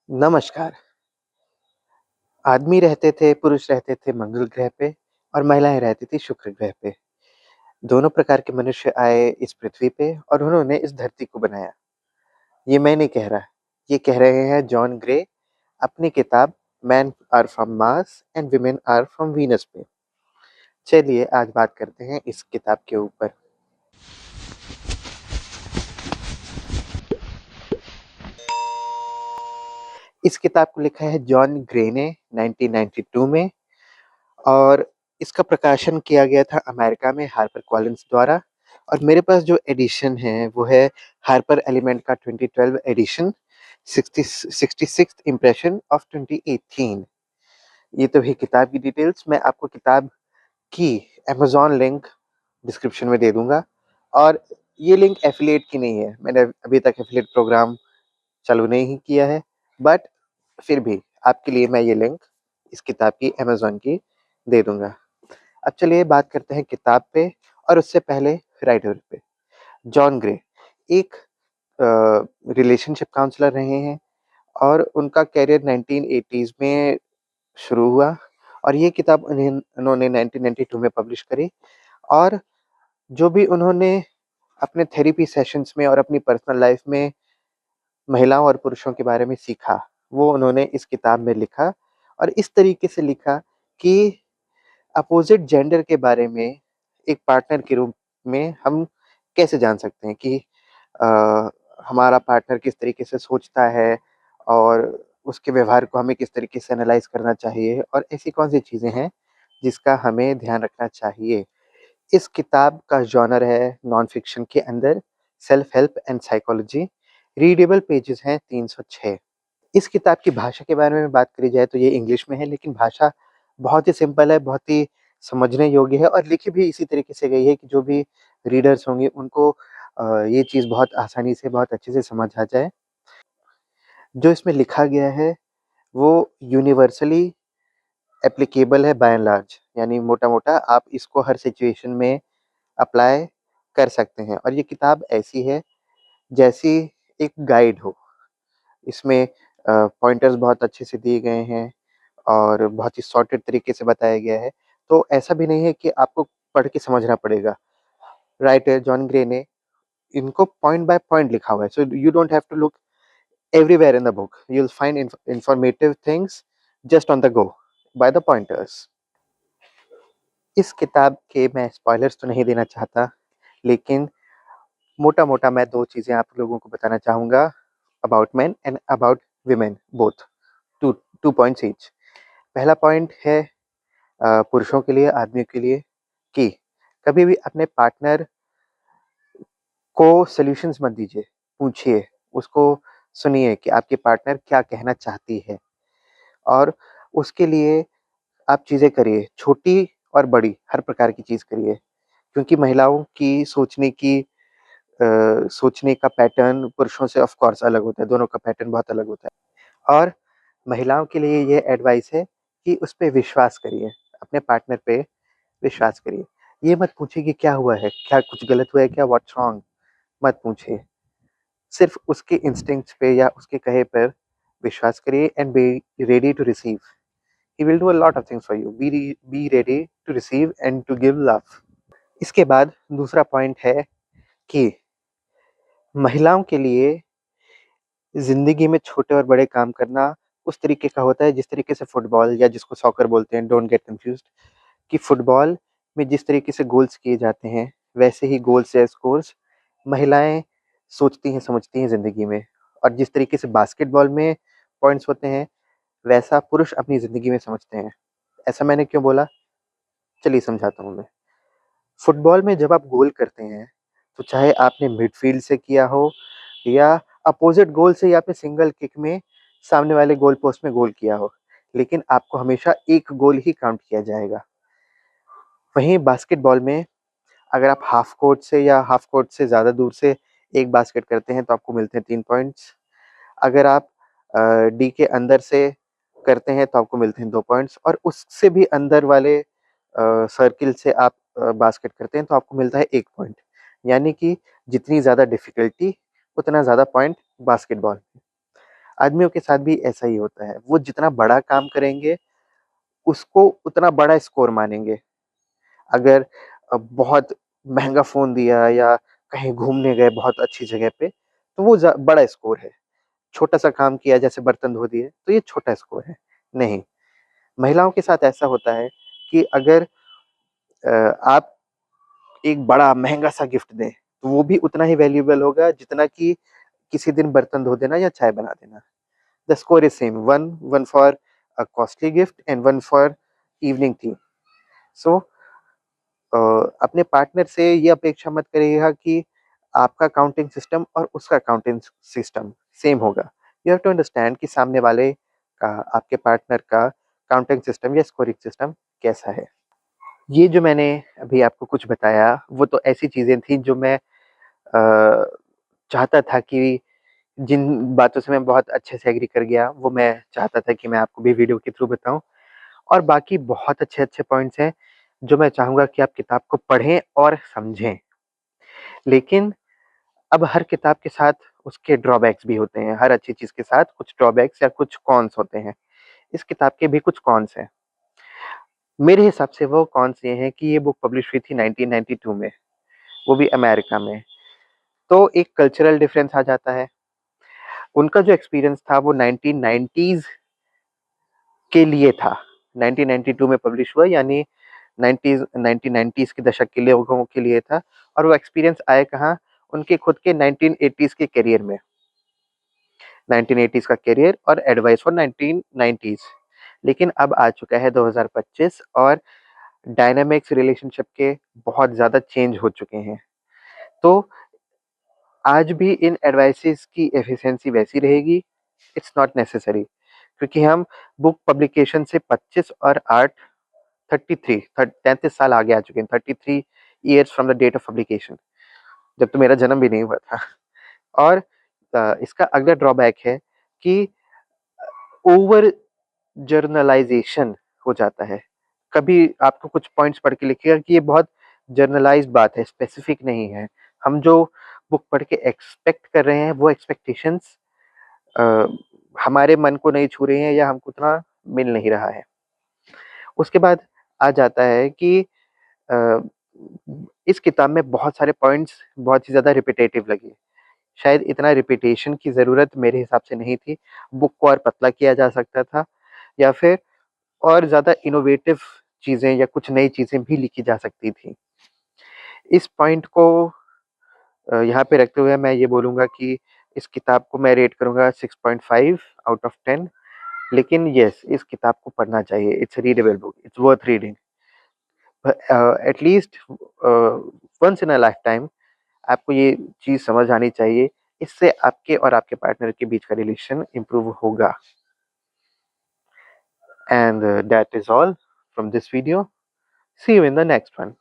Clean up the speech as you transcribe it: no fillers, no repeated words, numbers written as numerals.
नमस्कार। आदमी रहते थे, पुरुष रहते थे मंगल ग्रह पे और महिलाएँ रहती थी शुक्र ग्रह पे। दोनों प्रकार के मनुष्य आए इस पृथ्वी पे और उन्होंने इस धरती को बनाया। ये मैं नहीं कह रहा, ये कह रहे हैं जॉन ग्रे अपनी किताब men are from Mars and women are from Venus पे। चलिए आज बात करते हैं इस किताब के ऊपर। इस किताब को लिखा है जॉन ग्रे ने 1992 में और इसका प्रकाशन किया गया था अमेरिका में हार्पर कॉलिन्स द्वारा। और मेरे पास जो एडिशन है वो है हार्पर एलिमेंट का 2012 एडिशन 66th इम्प्रेशन ऑफ 2018। ये तो है किताब की डिटेल्स। मैं आपको किताब की अमेजॉन लिंक डिस्क्रिप्शन में दे दूंगा और ये लिंक एफिलिएट की नहीं है, मैंने अभी तक एफिलिएट प्रोग्राम चालू नहीं किया है, बट फिर भी आपके लिए मैं ये लिंक इस किताब की अमेजॉन की दे दूंगा। अब चलिए बात करते हैं किताब पे और उससे पहले राइटर पे। जॉन ग्रे एक रिलेशनशिप काउंसलर रहे हैं और उनका करियर 1980s में शुरू हुआ और ये किताब उन्होंने 1992 में पब्लिश करी। और जो भी उन्होंने अपने थेरेपी सेशंस में और अपनी पर्सनल लाइफ में महिलाओं और पुरुषों के बारे में सीखा, वो उन्होंने इस किताब में लिखा और इस तरीके से लिखा कि अपोजिट जेंडर के बारे में एक पार्टनर के रूप में हम कैसे जान सकते हैं कि अ, हमारा पार्टनर किस तरीके से सोचता है और उसके व्यवहार को हमें किस तरीके से एनालाइज करना चाहिए और ऐसी कौन सी चीज़ें हैं जिसका हमें ध्यान रखना चाहिए। इस किताब का जॉनर है नॉन फिक्शन के अंदर self help and psychology. Readable pages हैं 306। इस किताब की भाषा के बारे में बात करी जाए तो ये इंग्लिश में है, लेकिन भाषा बहुत ही सिंपल है, बहुत ही समझने योग्य है और लिखी भी इसी तरीके से गई है कि जो भी रीडर्स होंगे उनको ये चीज़ बहुत आसानी से, बहुत अच्छे से समझ आ जाए। जो इसमें लिखा गया है वो यूनिवर्सली एप्लीकेबल है बाय एंड लार्ज, यानी मोटा-मोटा आप इसको हर सिचुएशन में अप्लाई कर सकते हैं और ये किताब ऐसी है जैसी एक गाइड हो। इसमें पॉइंटर्स बहुत अच्छे से दिए गए हैं और बहुत ही सॉर्टेड तरीके से बताया गया है। तो ऐसा भी नहीं है कि आपको पढ़ के समझना पड़ेगा। राइटर जॉन ग्रे ने इनको पॉइंट बाय पॉइंट लिखा हुआ है। So you don't have to look everywhere in the book. You will find informative things just on the go by the pointers. इस किताब के मैं स्पॉयलर्स तो नहीं देना चाहता, लेकिन मोटा-मोटा मैं 2 चीज़ें आप लोगों को बताना चाहूँगा about main and about women both. 2 2 points each. पहला पॉइंट है पुरुषों के लिए, आदमियों के लिए कि कभी भी अपने पार्टनर को सॉल्यूशंस मत दीजिए, पूछिए, उसको सुनिए कि आपकी पार्टनर क्या कहना चाहती है और उसके लिए आप चीज़ें करिए, छोटी और बड़ी हर प्रकार की चीज़ करिए। क्योंकि महिलाओं की सोचने का पैटर्न पुरुषों से ऑफ कोर्स अलग होता है, दोनों का पैटर्न बहुत अलग होता है। और महिलाओं के लिए ये एडवाइस है कि उस पे विश्वास करिए, अपने पार्टनर पे विश्वास करिए। ये मत पूछिए कि क्या हुआ है? क्या कुछ गलत हुआ है क्या? What's wrong? मत पूछिए। सिर्फ़ उसके इंस्टिंक्ट्स पे या उसके कहे पर विश्वास करिए and be ready to receive. He will do a lot of things for you. Be ready to receive and to give love. इसके बाद दूसरा पॉइंट है कि महिलाओं के लिए ज़िंदगी में छोटे और बड़े काम करना उस तरीके का होता है जिस तरीके से फुटबॉल या जिसको सॉकर बोलते हैं, डोंट गेट कन्फ्यूज़्ड, कि फुटबॉल में जिस तरीके से गोल्स किए जाते हैं, वैसे ही गोल्स या स्कोर्स महिलाएँ सोचती हैं, समझती हैं ज़िंदगी में। और जिस तरीके से बास्केटबॉल में पॉइंट्स होते हैं, वैसा पुरुष अपनी ज़िंदगी में समझते हैं। ऐसा मैंने क्यों बोला? चलिए समझाता हूँ मैं। फुटबॉल में जब आप गोल करते हैं, तो चाहे आपने मिडफ़ील्ड से किया हो या अपोज़िट गोल से या आपने सिंगल किक में सामने वाले गोल पोस्ट में गोल किया हो, लेकिन आपको हमेशा 1 गोल ही काउंट किया जाएगा। वहीं बास्केटबॉल में अगर आप हाफ कोर्ट से या हाफ कोर्ट से ज़्यादा दूर से एक बास्केट करते हैं, तो आपको मिलते हैं 3 पॉइंट्स। अगर आप डी के अंदर से करते हैं, तो आपको मिलते हैं 2 पॉइंट्स और उससे भी अंदर वाले सर्किल से आप बास्केट करते हैं, तो आपको मिलता है 1 पॉइंट। यानी कि जितनी ज़्यादा डिफ़िकल्टी, उतना ज़्यादा पॉइंट बास्केटबॉल में। आदमियों के साथ भी ऐसा ही होता है। वो जितना बड़ा काम करेंगे, उसको उतना बड़ा स्कोर मानेंगे। अगर बहुत महँगा फ़ोन दिया या कहीं घूमने गए बहुत अच्छी जगह पे, तो वो बड़ा स्कोर है। छोटा-सा काम किया जैसे बर्तन धो दिए, तो ये छोटा स्कोर है। नहीं, महिलाओं के साथ ऐसा होता है कि अगर आप एक बड़ा महँगा-सा गिफ्ट दें, तो वो भी उतना ही वैल्यूएबल होगा जितना कि किसी दिन बर्तन धो देना या चाय बना देना। The score is same, one for a costly gift and one for evening tea. So अपने पार्टनर से ये अपेक्षा मत करिएगा कि आपका काउंटिंग सिस्टम और उसका काउंटिंग सिस्टम सेम होगा। यू हैव टू अंडरस्टैंड कि सामने वाले का, आपके पार्टनर का काउंटिंग सिस्टम या स्कोरिंग सिस्टम कैसा है। ये जो मैंने अभी आपको कुछ बताया, वो तो ऐसी चीज़ें थी जो मैं चाहता था कि जिन बातों से मैं बहुत अच्छे से एग्री कर गया, वो मैं चाहता था कि मैं आपको भी वीडियो के थ्रू बताऊँ। और बाकी बहुत अच्छे-अच्छे पॉइंट्स हैं, जो मैं चाहूँगा कि आप किताब को पढ़ें और समझें। लेकिन अब हर किताब के साथ उसके ड्रॉबैक्स भी होते हैं। हर अच्छी चीज़ के साथ कुछ ड्रॉबैक्स या कुछ कॉन्स होते हैं। इस किताब के भी कुछ कॉन्स हैं। मेरे हिसाब से वो कॉन्स ये हैं कि ये बुक पब्लिश हुई थी 1992 में, वो भी अमेरिका में। तो एक कल्चरल डिफरेंस आ जाता है। उनका जो एक्सपीरियंस था वो 1990s के लिए था। 1992 में पब्लिश हुआ, यानी 1990s के दशक के लोगों के लिए था। और वो एक्सपीरियंस आए कहाँ? उनके खुद के 1980s के करियर में। 1980s का करियर और एडवाइस फॉर 1990s। लेकिन अब आ चुका है 2025 और डायनामिक्स रिलेशनशिप के बहुत ज़्यादा चेंज हो चुके हैं। तो आज भी इन एडवाइसेस की एफिशिएंसी वैसी रहेगी? इट्स नॉट नेसेसरी, क्योंकि हम बुक पब्लिकेशन से 25 और 8 33 साल आगे आ चुके हैं। 33 years from the date of publication, जब तो मेरा जन्म भी नहीं हुआ था। और इसका अगला ड्रॉबैक है कि ओवर जर्नलाइजेशन हो जाता है। कभी आपको कुछ पॉइंट्स पढ़ के लिखिएगा कि ये बहुत जर्नलाइज्ड बात है, स्पेसिफिक नहीं है। हम जो बुक पढ़ के एक्सपेक्ट कर रहे हैं, वो एक्सपेक्टेशंस अ, हमारे मन को नहीं छू रही हैं या हमको उतना मिल नहीं रहा है। उसके बाद आ जाता है कि अ, इस किताब में बहुत सारे पॉइंट्स बहुत ही ज़्यादा रिपिटेटिव लगे। शायद इतना रिपिटेशन की ज़रूरत मेरे हिसाब से नहीं थी। बुक को और पतला किया जा सकता था, या फिर और ज़्यादा इनोवेटिव चीज़ें या कुछ नई चीज़ें भी लिखी जा सकती थी। इस पॉइंट को यहाँ पे रखते हुए मैं ये बोलूँगा कि इस किताब को मैं रेट करूँगा 6.5 आउट ऑफ 10। लेकिन येस, इस किताब को पढ़ना चाहिए। It's a readable book, it's worth reading. At least once in a life time आपको ये चीज़ समझ आनी चाहिए। इससे आपके और आपके पार्टनर के बीच का रिलेशन इम्प्रूव होगा। And that is all from this video. See you in the next one.